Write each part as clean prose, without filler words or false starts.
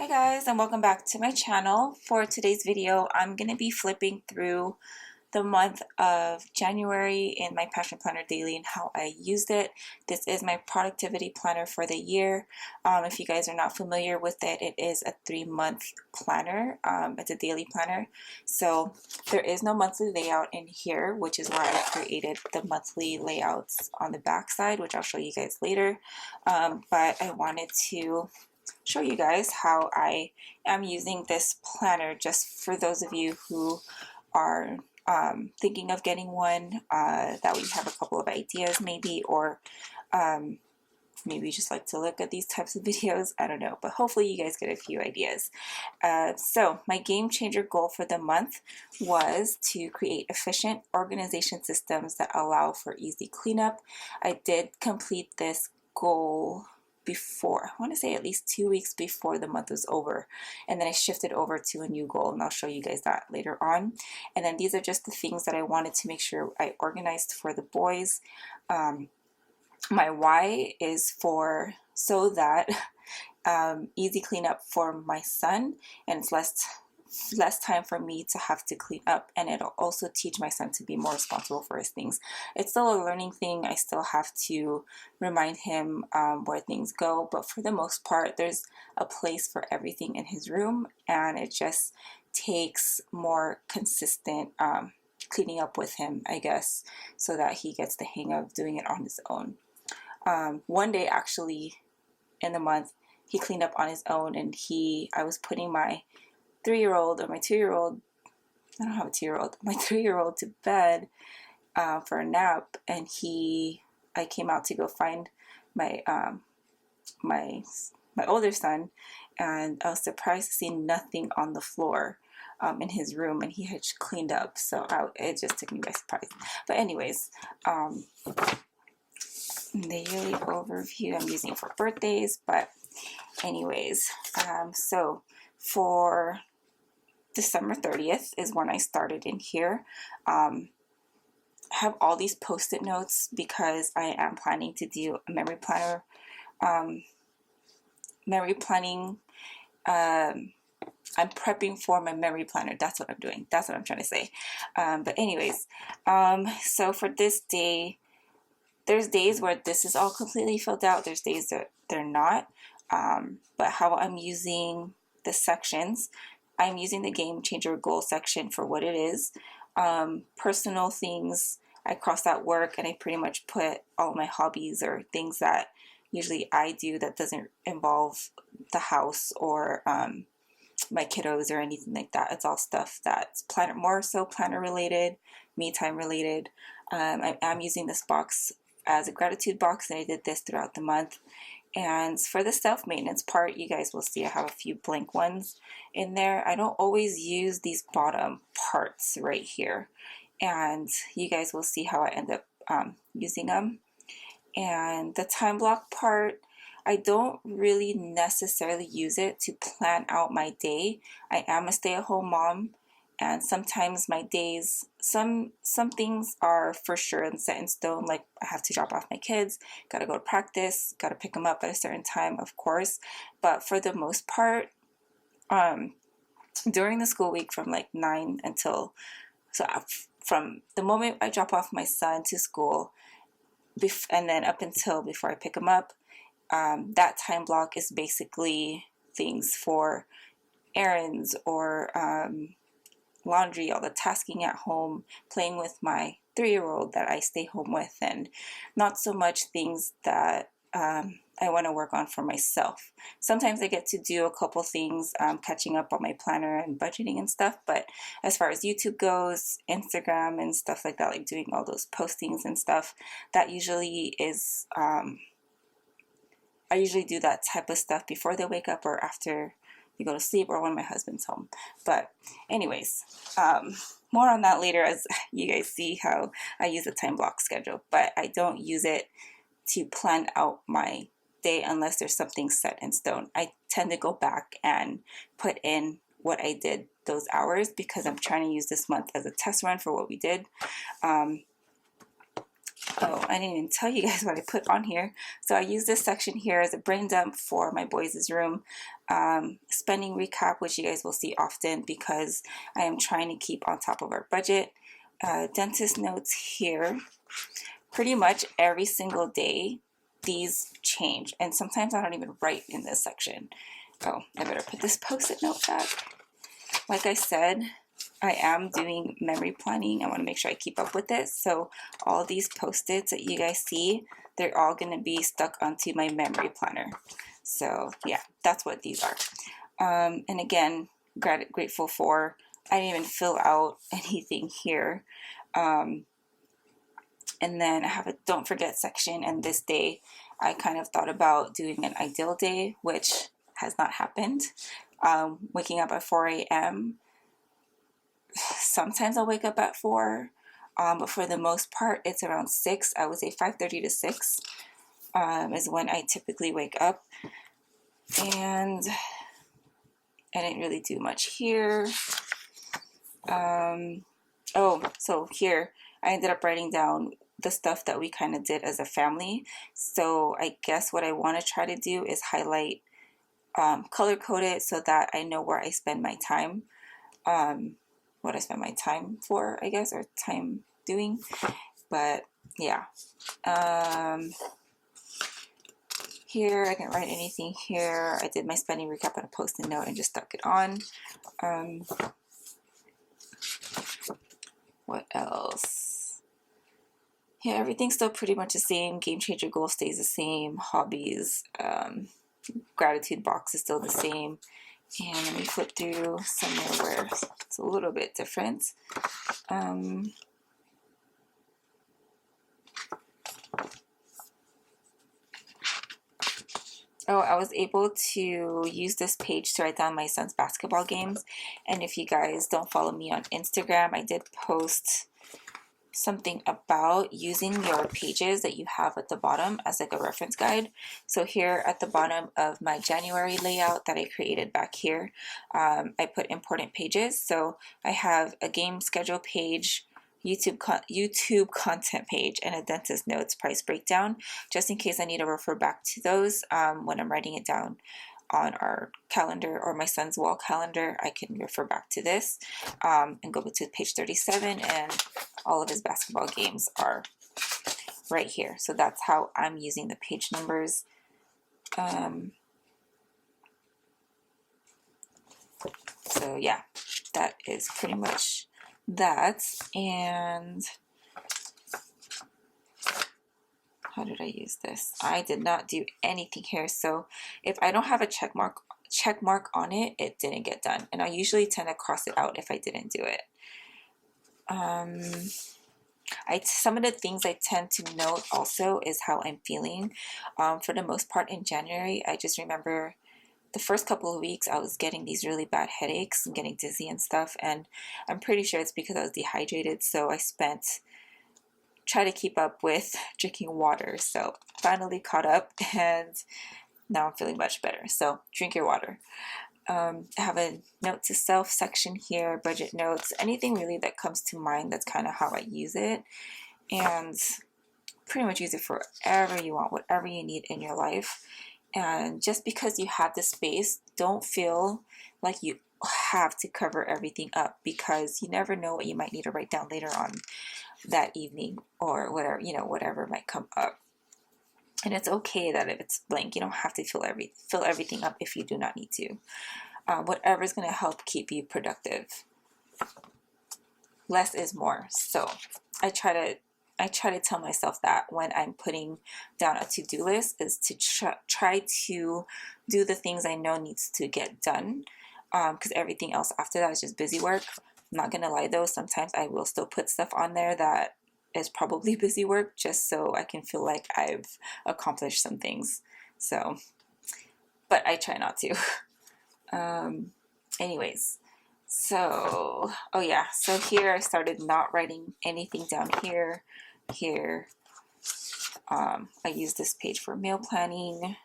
Hi guys, and welcome back to my channel. For today's video, I'm going to be flipping through the month of January in my Passion Planner Daily and how I used it. This is my productivity planner for the year. If you guys are not familiar with it, it is a 3-month planner. It's a daily planner. So there is no monthly layout in here, which is why I created the monthly layouts on the back side, which I'll show you guys later. But I wanted to show you guys how I am using this planner, just for those of you who are thinking of getting one, that we have a couple of ideas maybe, or maybe you just like to look at these types of videos. I don't know, but hopefully you guys get a few ideas. So my game changer goal for the month was to create efficient organization systems that allow for easy cleanup. I did complete this goal before, I want to say at least 2 weeks before the month was over, and then I shifted over to a new goal, and I'll show you guys that later on. And then these are just the things that I wanted to make sure I organized for the boys. My why is for so that easy cleanup for my son, and it's less time for me to have to clean up, and it'll also teach my son to be more responsible for his things. It's still a learning thing. I still have to remind him where things go, but for the most part there's a place for everything in his room, and it just takes more consistent cleaning up with him, I guess, so that he gets the hang of doing it on his own. One day actually in the month he cleaned up on his own, and I was putting my 3-year-old or my 2-year-old, I don't have a 2-year-old, my 3-year-old to bed for a nap, and I came out to go find my my older son, and I was surprised to see nothing on the floor in his room, and he had cleaned up, so it just took me by surprise. But anyways, the yearly overview I'm using for birthdays, but anyways, so for December 30th is when I started in here. I have all these post-it notes because I am planning to do a memory planner. Memory planning. I'm prepping for my memory planner. That's what I'm doing. That's what I'm trying to say. But anyways, so for this day, there's days where this is all completely filled out. There's days that they're not. But how I'm using the sections, I'm using the game changer goal section for what it is. Personal things, I cross out work, and I pretty much put all my hobbies or things that usually I do that doesn't involve the house or my kiddos or anything like that. It's all stuff that's more so planner related, me time related. I am using this box as a gratitude box, and I did this throughout the month. And for the self-maintenance part, you guys will see I have a few blank ones in there. I don't always use these bottom parts right here, and you guys will see how I end up using them. And the time block part, I don't really necessarily use it to plan out my day. I am a stay-at-home mom, and sometimes my days, some things are for sure and set in stone, like I have to drop off my kids, gotta go to practice, gotta pick them up at a certain time, of course. But for the most part, during the school week from like 9 until, from the moment I drop off my son to school, and then up until before I pick him up, that time block is basically things for errands or laundry, all the tasking at home, playing with my 3-year-old that I stay home with, and not so much things that I want to work on for myself. Sometimes I get to do a couple things, catching up on my planner and budgeting and stuff, but as far as YouTube goes, Instagram and stuff like that, like doing all those postings and stuff, that usually is, I usually do that type of stuff before they wake up or after we go to sleep or when my husband's home. But anyways, more on that later as you guys see how I use a time block schedule, but I don't use it to plan out my day unless there's something set in stone. I tend to go back and put in what I did those hours because I'm trying to use this month as a test run for what we did. Oh, I didn't even tell you guys what I put on here. So I use this section here as a brain dump for my boys' room. Spending recap, which you guys will see often because I am trying to keep on top of our budget. Dentist notes here. Pretty much every single day, these change. And sometimes I don't even write in this section. Oh, I better put this post-it note back. Like I said, I am doing memory planning. I want to make sure I keep up with it. So all these post-its that you guys see, they're all going to be stuck onto my memory planner. So yeah, that's what these are. And again, grateful for, I didn't even fill out anything here. And then I have a don't forget section, and this day I kind of thought about doing an ideal day, which has not happened. Waking up at 4 a.m. Sometimes I'll wake up at 4, but for the most part, it's around 6. I would say 5:30 to 6 is when I typically wake up. And I didn't really do much here. So here, I ended up writing down the stuff that we kind of did as a family. So I guess what I want to try to do is highlight, color code it so that I know where I spend my time. What I spend my time for, I guess, or time doing. But yeah. Here, I didn't write anything here. I did my spending recap on a post-it note and just stuck it on. What else? Yeah, everything's still pretty much the same. Game changer goal stays the same. Hobbies, gratitude box is still the same. And let me flip through somewhere where it's a little bit different. Oh, I was able to use this page to write down my son's basketball games. And if you guys don't follow me on Instagram, I did post something about using your pages that you have at the bottom as like a reference guide. So here at the bottom of my January layout that I created back here, I put important pages. So I have a game schedule page, YouTube content page, and a dentist notes price breakdown, just in case I need to refer back to those when I'm writing it down on our calendar or my son's wall calendar. I can refer back to this and go to page 37, and all of his basketball games are right here. So that's how I'm using the page numbers. So yeah, that is pretty much that. And how did I use this? I did not do anything here. So if I don't have a check mark on it, it didn't get done. And I usually tend to cross it out if I didn't do it. Some of the things I tend to note also is how I'm feeling. For the most part in January, I just remember the first couple of weeks I was getting these really bad headaches and getting dizzy and stuff, and I'm pretty sure it's because I was dehydrated. So I try to keep up with drinking water. So finally caught up, and now I'm feeling much better. So drink your water. I have a note to self section here, budget notes, anything really that comes to mind. That's kind of how I use it, and pretty much use it for whatever you want, whatever you need in your life. And just because you have the space, don't feel like you have to cover everything up, because you never know what you might need to write down later on that evening or whatever, whatever might come up. And it's okay that if it's blank, you don't have to fill everything up if you do not need to. Whatever is going to help keep you productive. Less is more. So I try to tell myself that when I'm putting down a to-do list, is to try to do the things I know needs to get done, because everything else after that is just busy work. I'm not gonna lie though, sometimes I will still put stuff on there that is probably busy work, just so I can feel like I've accomplished some things. So, but I try not to. Anyways, so, oh yeah, so here I started not writing anything down here. I used this page for meal planning,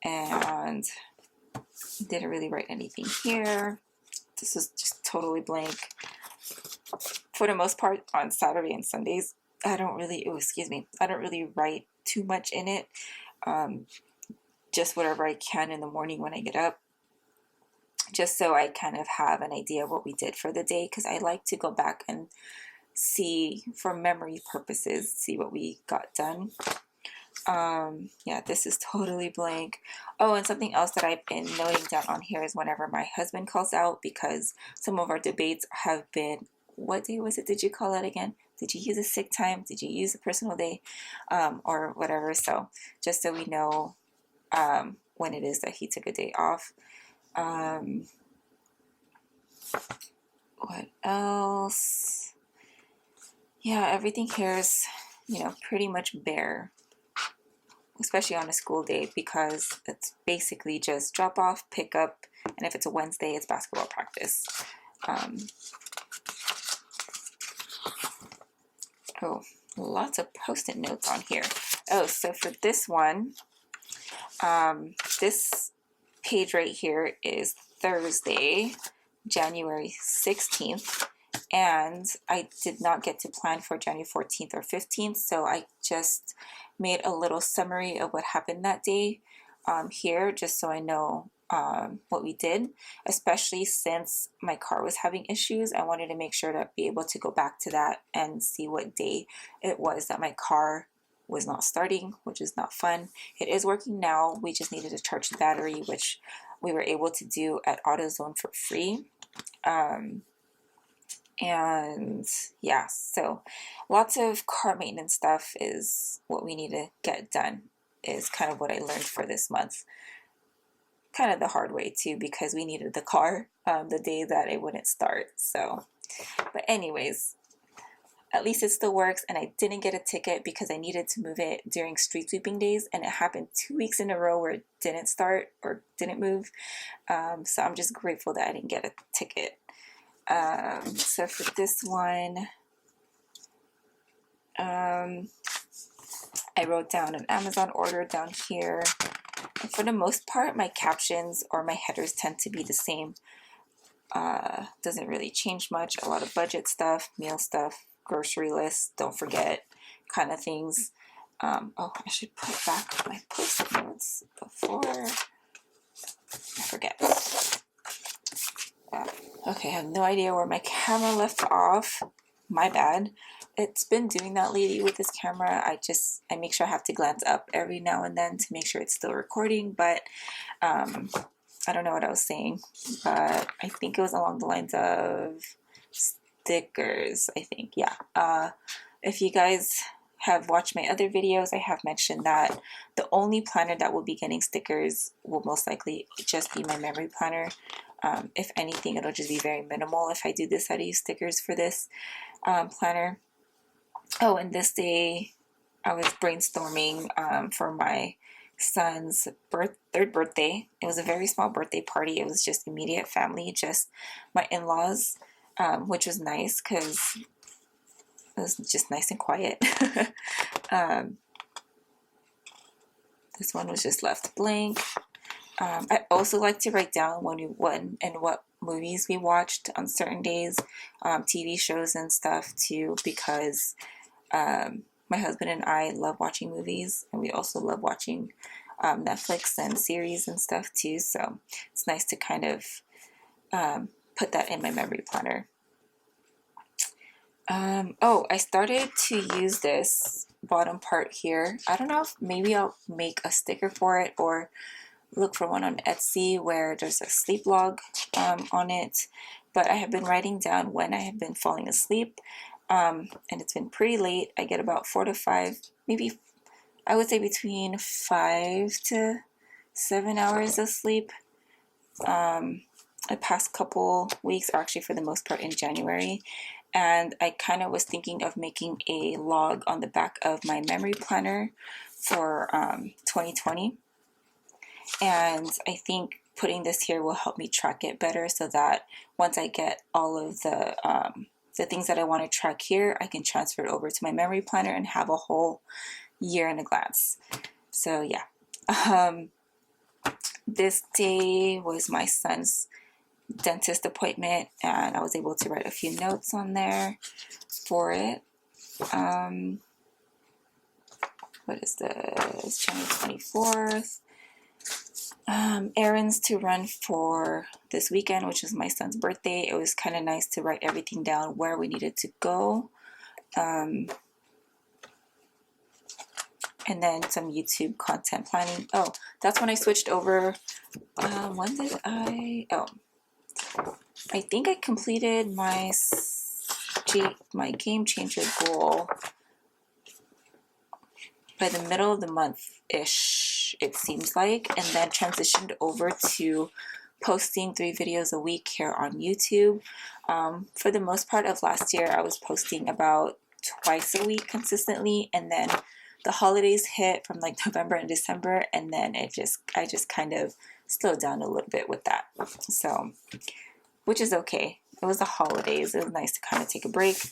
and didn't really write anything here. This is just totally blank. For the most part, on Saturday and Sundays, I don't really, oh, excuse me, I don't really write too much in it. Just whatever I can in the morning when I get up, just so I kind of have an idea of what we did for the day, because I like to go back and see, for memory purposes, see what we got done. Yeah, this is totally blank. Oh, and something else that I've been noting down on here is whenever my husband calls out, because some of our debates have been, what day was it? Did you call out again? Did you use a sick time? Did you use a personal day? Or whatever. So just so we know when it is that he took a day off. What else? Yeah, everything here is, pretty much bare, especially on a school day, because it's basically just drop off, pick up, and if it's a Wednesday, it's basketball practice. Oh, lots of post-it notes on here. Oh, so for this one, this page right here is Thursday, January 16th, and I did not get to plan for January 14th or 15th, so I just made a little summary of what happened that day here, just so I know what we did, especially since my car was having issues. I wanted to make sure to be able to go back to that and see what day it was that my car was not starting, which is not fun. It is working now. We just needed to charge the battery, which we were able to do at AutoZone for free. And yeah, so lots of car maintenance stuff is what we need to get done, is kind of what I learned for this month. Kind of the hard way too, because we needed the car the day that it wouldn't start. So, but anyways, at least it still works, and I didn't get a ticket because I needed to move it during street sweeping days, and it happened 2 weeks in a row where it didn't start or didn't move. So I'm just grateful that I didn't get a ticket. So for this one, I wrote down an Amazon order down here. And for the most part, my captions or my headers tend to be the same. Doesn't really change much. A lot of budget stuff, meal stuff, grocery lists, don't forget kind of things. Oh, I should put back my post-it notes before I forget. Okay, I have no idea where my camera left off. My bad. It's been doing that lately with this camera. I make sure I have to glance up every now and then to make sure it's still recording, but I don't know what I was saying, but I think it was along the lines of stickers, I think, yeah. If you guys have watched my other videos, I have mentioned that the only planner that will be getting stickers will most likely just be my memory planner. If anything, it'll just be very minimal if I do decide to use stickers for this planner. Oh, and this day I was brainstorming for my son's third birthday. It was a very small birthday party. It was just immediate family, just my in-laws, which was nice because it was just nice and quiet. This one was just left blank. I also like to write down when and what movies we watched on certain days, TV shows and stuff too, because my husband and I love watching movies, and we also love watching Netflix and series and stuff too, so it's nice to kind of put that in my memory planner. Oh, I started to use this bottom part here. I don't know if maybe I'll make a sticker for it or look for one on Etsy where there's a sleep log on it, but I have been writing down when I have been falling asleep, and it's been pretty late. I get about 4 to 5, maybe I would say between 5 to 7 hours of sleep the past couple weeks, or actually for the most part in January. And I kind of was thinking of making a log on the back of my memory planner for 2020. And I think putting this here will help me track it better, so that once I get all of the things that I want to track here, I can transfer it over to my memory planner and have a whole year in a glance. So yeah. This day was my son's dentist appointment, and I was able to write a few notes on there for it. What is this? January 24th. Errands to run for this weekend, which is my son's birthday. It was kind of nice to write everything down where we needed to go. And then some YouTube content planning. Oh, that's when I switched over. When did I? Oh, I think I completed my game changer goal by the middle of the month-ish, it seems like, and then transitioned over to posting 3 videos a week here on YouTube. For the most part of last year, I was posting about twice a week consistently, and then the holidays hit from like November and December, and then I just kind of slowed down a little bit with that. So, which is okay. It was the holidays. It was nice to kind of take a break.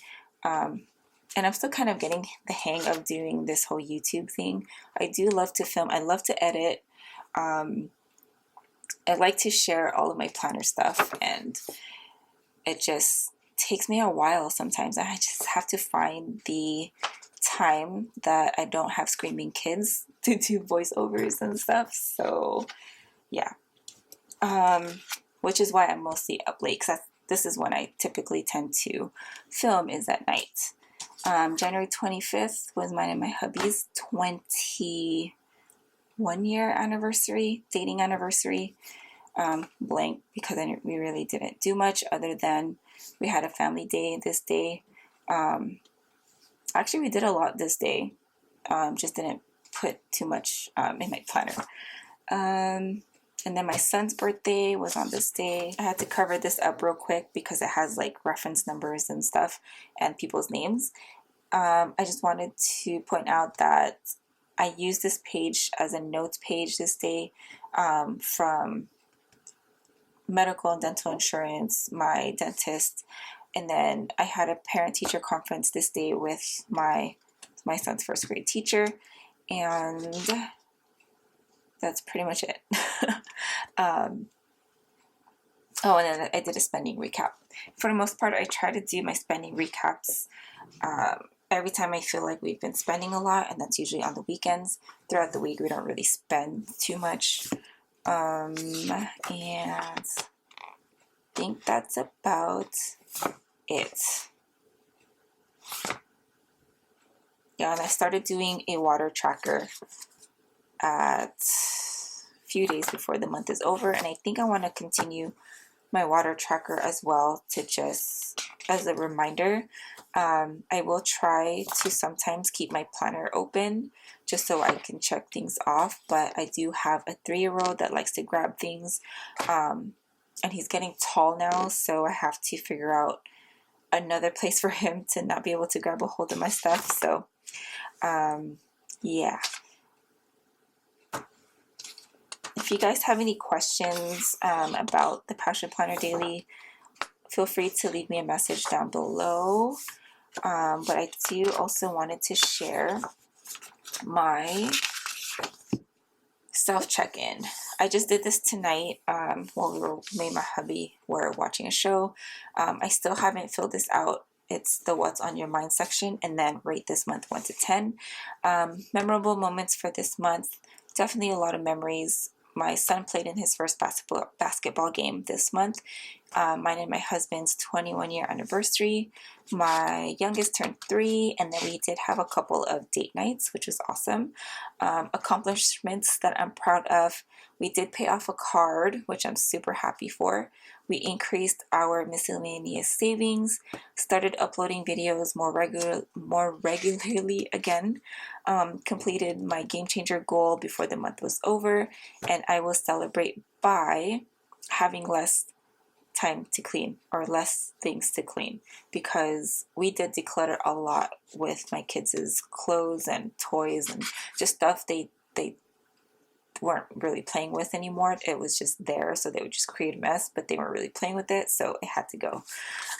And I'm still kind of getting the hang of doing this whole YouTube thing. I do love to film. I love to edit. I like to share all of my planner stuff, and it just takes me a while sometimes. I just have to find the time that I don't have screaming kids to do voiceovers and stuff. So yeah, which is why I'm mostly up late, because this is when I typically tend to film, is at night. January 25th was mine and my hubby's 21-year anniversary, dating anniversary. Blank, because we really didn't do much other than we had a family day this day. Actually, we did a lot this day, just didn't put too much in my planner. And then my son's birthday was on this day. I had to cover this up real quick because it has like reference numbers and stuff and people's names. I just wanted to point out that I used this page as a notes page this day, from medical and dental insurance, my dentist, and then I had a parent-teacher conference this day with my son's first grade teacher, and that's pretty much it. Oh, and then I did a spending recap. For the most part, I try to do my spending recaps every time I feel like we've been spending a lot, and that's usually on the weekends. Throughout the week, we don't really spend too much. And I think that's about it. Yeah, and I started doing a water tracker at a few days before the month is over, and I think I want to continue my water tracker as well, to just as a reminder. I will try to sometimes keep my planner open just so I can check things off, but I do have a 3-year-old that likes to grab things, and he's getting tall now, so I have to figure out another place for him to not be able to grab a hold of my stuff. So yeah, if you guys have any questions about the Passion Planner Daily, feel free to leave me a message down below. But I do also wanted to share my self check-in. I just did this tonight while me and my hubby were watching a show. I still haven't filled this out. It's the what's on your mind section, and then rate this month 1 to 10. Memorable moments for this month. Definitely a lot of memories. My son played in his first basketball game this month. Mine and my husband's 21-year anniversary. My youngest turned 3, and then we did have a couple of date nights, which was awesome. Accomplishments that I'm proud of. We did pay off a card, which I'm super happy for. We increased our miscellaneous savings, started uploading videos more regularly again, completed my game changer goal before the month was over, and I will celebrate by having less time to clean, or less things to clean, because we did declutter a lot with my kids' clothes and toys and just stuff they weren't really playing with anymore. It was just there, so they would just create a mess, but they weren't really playing with it, so it had to go.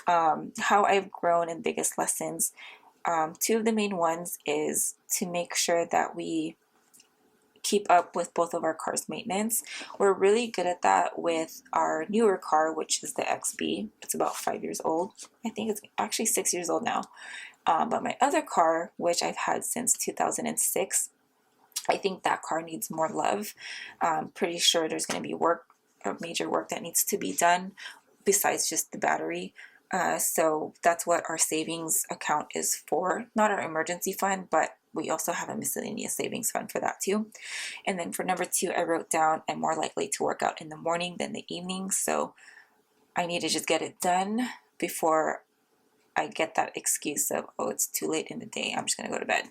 How I've grown and biggest lessons. 2 of the main ones is to make sure that we keep up with both of our cars' maintenance. We're really good at that with our newer car, which is the XB. It's about 5 years old. I think it's actually 6 years old now. But my other car, which I've had since 2006, I think that car needs more love. Pretty sure there's going to be work, or major work that needs to be done besides just the battery. So that's what our savings account is for. Not our emergency fund, but we also have a miscellaneous savings fund for that too. And then for number 2, I wrote down I'm more likely to work out in the morning than the evening. So I need to just get it done before I get that excuse of, oh, it's too late in the day, I'm just going to go to bed.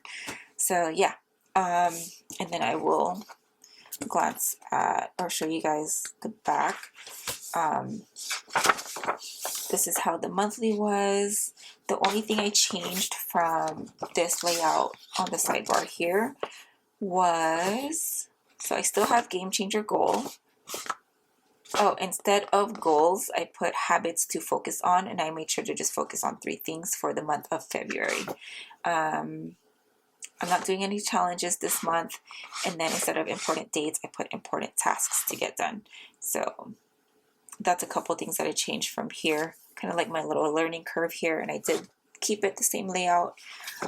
So yeah. And then I will glance at or show you guys the back. This is how the monthly was. The only thing I changed from this layout on the sidebar here was, so I still have game changer goal. Oh, instead of goals, I put habits to focus on, and I made sure to just focus on 3 things for the month of February. I'm not doing any challenges this month, and then instead of important dates, I put important tasks to get done. So that's a couple things that I changed from here, kind of like my little learning curve here, and I did keep it the same layout,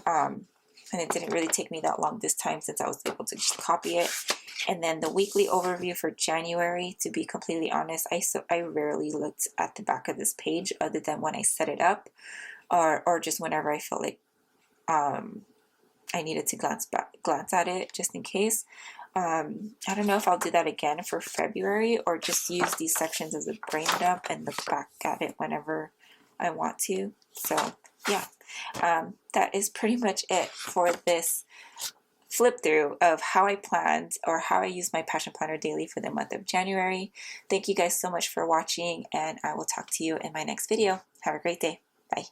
and it didn't really take me that long this time since I was able to just copy it. And then the weekly overview for January, to be completely honest, I rarely looked at the back of this page other than when I set it up, or just whenever I felt like I needed to glance at it just in case. I don't know if I'll do that again for February, or just use these sections as a brain dump and look back at it whenever I want to. So yeah, that is pretty much it for this flip through of how I planned, or how I used my Passion Planner daily for the month of January. Thank you guys so much for watching, and I will talk to you in my next video. Have a great day. Bye.